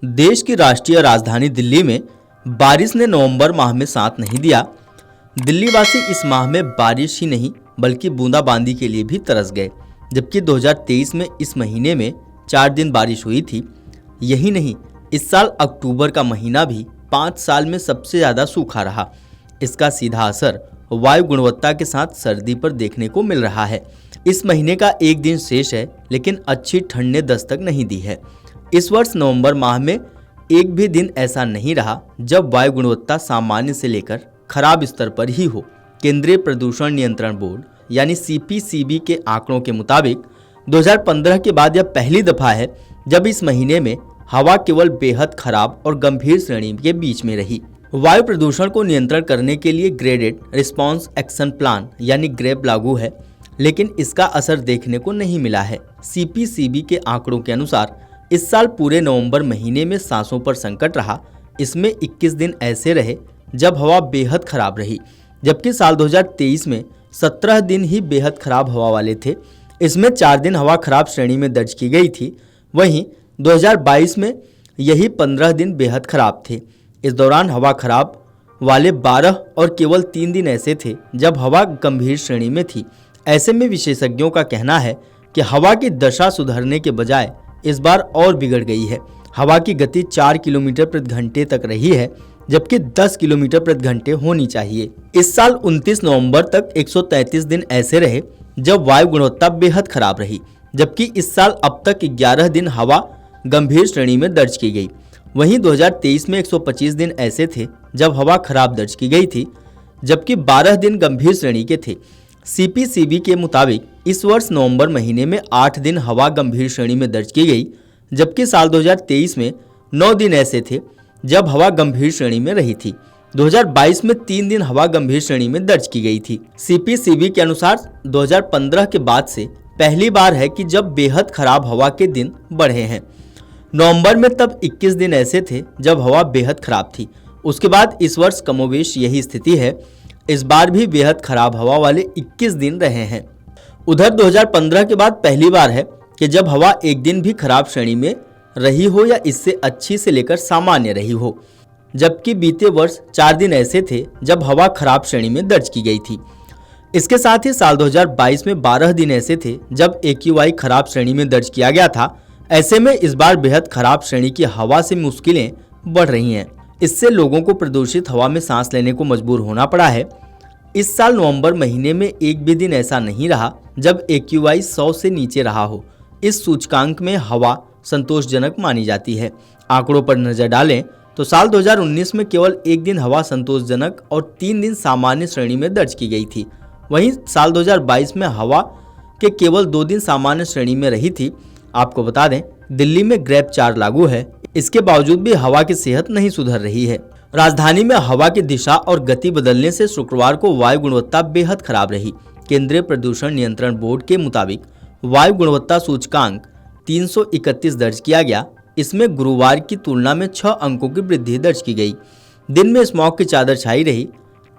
देश की राष्ट्रीय राजधानी दिल्ली में बारिश ने नवंबर माह में साथ नहीं दिया। दिल्ली वासी इस माह में बारिश ही नहीं बल्कि बूंदाबांदी के लिए भी तरस गए। जबकि 2023 में इस महीने में 4 दिन बारिश हुई थी। यही नहीं, इस साल अक्टूबर का महीना भी 5 साल में सबसे ज़्यादा सूखा रहा। इसका सीधा असर वायु गुणवत्ता के साथ सर्दी पर देखने को मिल रहा है। इस महीने का एक दिन शेष है, लेकिन अच्छी ठंड ने दस्तक नहीं दी है। इस वर्ष नवंबर माह में एक भी दिन ऐसा नहीं रहा जब वायु गुणवत्ता सामान्य से लेकर खराब स्तर पर ही हो। केंद्रीय प्रदूषण नियंत्रण बोर्ड यानी CPCB के आंकड़ों के मुताबिक 2015 के बाद यह पहली दफा है जब इस महीने में हवा केवल बेहद खराब और गंभीर श्रेणी के बीच में रही। वायु प्रदूषण को नियंत्रण करने के लिए ग्रेडेड रिस्पॉन्स एक्शन प्लान यानी ग्रेप लागू है, लेकिन इसका असर देखने को नहीं मिला है। CPCB के आंकड़ों के अनुसार इस साल पूरे नवंबर महीने में सांसों पर संकट रहा। इसमें 21 दिन ऐसे रहे जब हवा बेहद खराब रही, जबकि साल 2023 में 17 दिन ही बेहद खराब हवा वाले थे। इसमें 4 दिन हवा खराब श्रेणी में दर्ज की गई थी। वहीं 2022 में यही 15 दिन बेहद खराब थे। इस दौरान हवा खराब वाले 12 और केवल 3 दिन ऐसे थे जब हवा गंभीर श्रेणी में थी। ऐसे में विशेषज्ञों का कहना है कि हवा की दशा सुधरने के बजाय इस बार और बिगड़ गई है। हवा की गति 4 किलोमीटर प्रति घंटे तक रही है, जबकि 10 किलोमीटर प्रति घंटे होनी चाहिए। इस साल 29 नवंबर तक 133 दिन ऐसे रहे जब वायु गुणवत्ता बेहद खराब रही, जबकि इस साल अब तक 11 दिन हवा गंभीर श्रेणी में दर्ज की गई। वहीं 2023 में 125 दिन ऐसे थे जब हवा खराब दर्ज की गई थी, जबकि 12 दिन गंभीर श्रेणी के थे। CPCB के मुताबिक इस वर्ष नवंबर महीने में 8 दिन हवा गंभीर श्रेणी में दर्ज की गई, जबकि साल 2023 में 9 दिन ऐसे थे जब हवा गंभीर श्रेणी में रही थी। 2022 में 3 दिन हवा गंभीर श्रेणी में दर्ज की गई थी। CPCB के अनुसार 2015 के बाद से पहली बार है कि जब बेहद खराब हवा के दिन बढ़े हैं। नवंबर में तब 21 दिन ऐसे थे जब हवा बेहद खराब थी। उसके बाद इस वर्ष कमोवेश यही स्थिति है। इस बार भी बेहद खराब हवा वाले 21 दिन रहे हैं। उधर 2015 के बाद पहली बार है कि जब हवा एक दिन भी खराब श्रेणी में रही हो या इससे अच्छी से लेकर सामान्य रही हो, जबकि बीते वर्ष 4 दिन ऐसे थे जब हवा खराब श्रेणी में दर्ज की गई थी। इसके साथ ही साल 2022 में 12 दिन ऐसे थे जब AQI खराब श्रेणी में दर्ज किया गया था। ऐसे में इस बार बेहद खराब श्रेणी की हवा से मुश्किलें बढ़ रही हैं। इससे लोगों को प्रदूषित हवा में सांस लेने को मजबूर होना पड़ा है। इस साल नवंबर महीने में एक भी दिन ऐसा नहीं रहा जब AQI 100 से नीचे रहा हो। इस सूचकांक में हवा संतोषजनक मानी जाती है। आंकड़ों पर नजर डालें तो साल 2019 में केवल एक दिन हवा संतोषजनक और 3 दिन सामान्य श्रेणी में दर्ज की गई थी। वहीं साल 2022 में हवा के केवल 2 दिन सामान्य श्रेणी में रही थी। आपको बता दें, दिल्ली में ग्रेप 4 लागू है। इसके बावजूद भी हवा की सेहत नहीं सुधर रही है। राजधानी में हवा की दिशा और गति बदलने से शुक्रवार को वायु गुणवत्ता बेहद खराब रही। केंद्रीय प्रदूषण नियंत्रण बोर्ड के मुताबिक वायु गुणवत्ता सूचकांक 331 दर्ज किया गया। इसमें गुरुवार की तुलना में 6 अंकों की वृद्धि दर्ज की गई। दिन में स्मॉग की चादर छाई रही।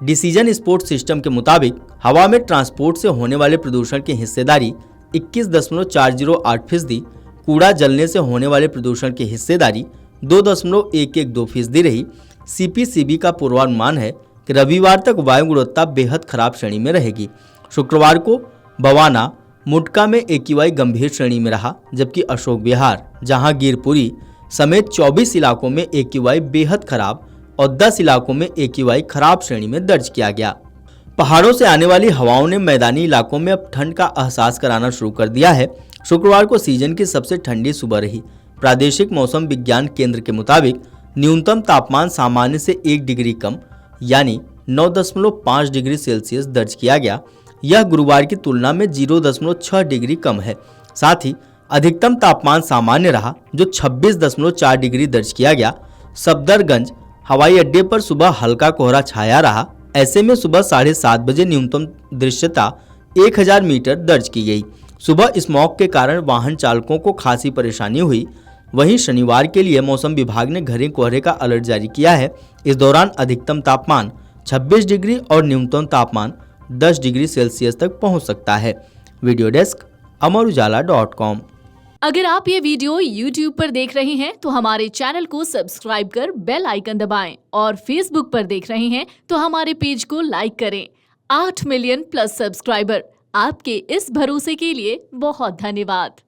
डिसीजन स्पोर्ट सिस्टम के मुताबिक हवा में ट्रांसपोर्ट से होने वाले प्रदूषण की हिस्सेदारी 21.408%, कूड़ा जलने से होने वाले प्रदूषण की हिस्सेदारी 2.112% रही। CPCB का पूर्वानुमान है कि रविवार तक वायु गुणवत्ता बेहद खराब श्रेणी में रहेगी। शुक्रवार को बवाना मुटका में AQI गंभीर श्रेणी में रहा, जबकि अशोक विहार, जहांगीरपुरी समेत 24 इलाकों में AQI बेहद खराब और 10 इलाकों में AQI खराब श्रेणी में दर्ज किया गया। पहाड़ों से आने वाली हवाओं ने मैदानी इलाकों में अब ठंड का एहसास कराना शुरू कर दिया है। शुक्रवार को सीजन की सबसे ठंडी सुबह रही। प्रादेशिक मौसम विज्ञान केंद्र के मुताबिक न्यूनतम तापमान सामान्य से 1 डिग्री कम यानी 9.5 डिग्री सेल्सियस दर्ज किया गया। यह गुरुवार की तुलना में 0.6 डिग्री कम है। साथ ही अधिकतम तापमान सामान्य रहा, जो 26.4 डिग्री दर्ज किया गया। सफदरगंज हवाई अड्डे पर सुबह हल्का कोहरा छाया रहा। ऐसे में सुबह 7:30 बजे न्यूनतम दृश्यता 1000 मीटर दर्ज की गई। सुबह स्मॉग के कारण वाहन चालकों को खासी परेशानी हुई। वहीं शनिवार के लिए मौसम विभाग ने घने कोहरे का अलर्ट जारी किया है। इस दौरान अधिकतम तापमान 26 डिग्री और न्यूनतम तापमान 10 डिग्री सेल्सियस तक पहुंच सकता है। वीडियो डेस्क अमर उजाला.com। अगर आप ये वीडियो YouTube पर देख रहे हैं तो हमारे चैनल को सब्सक्राइब कर बेल आइकन दबाएं और Facebook पर देख रहे हैं तो हमारे पेज को लाइक करें। 8 मिलियन प्लस सब्सक्राइबर, आपके इस भरोसे के लिए बहुत धन्यवाद।